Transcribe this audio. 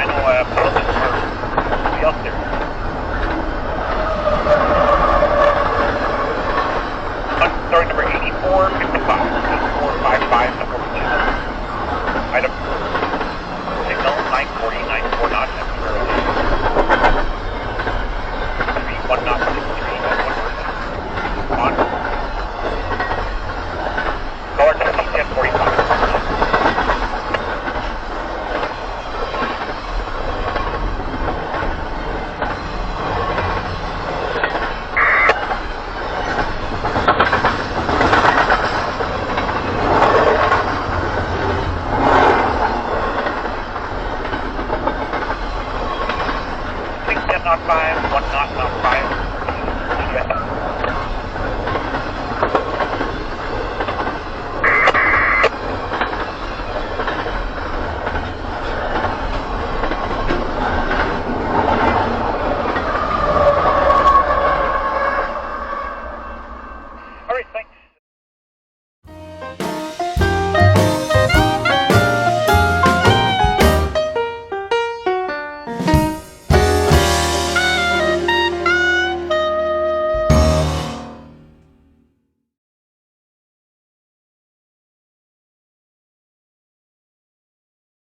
I know pilots will be up there. Story number 8455. 8455, number 2. Item. Signal 940, 94 knots, temperature 31 knots, 63, that's 1%. On. Color to C1045. Knot 5, 1 knot, knot 5.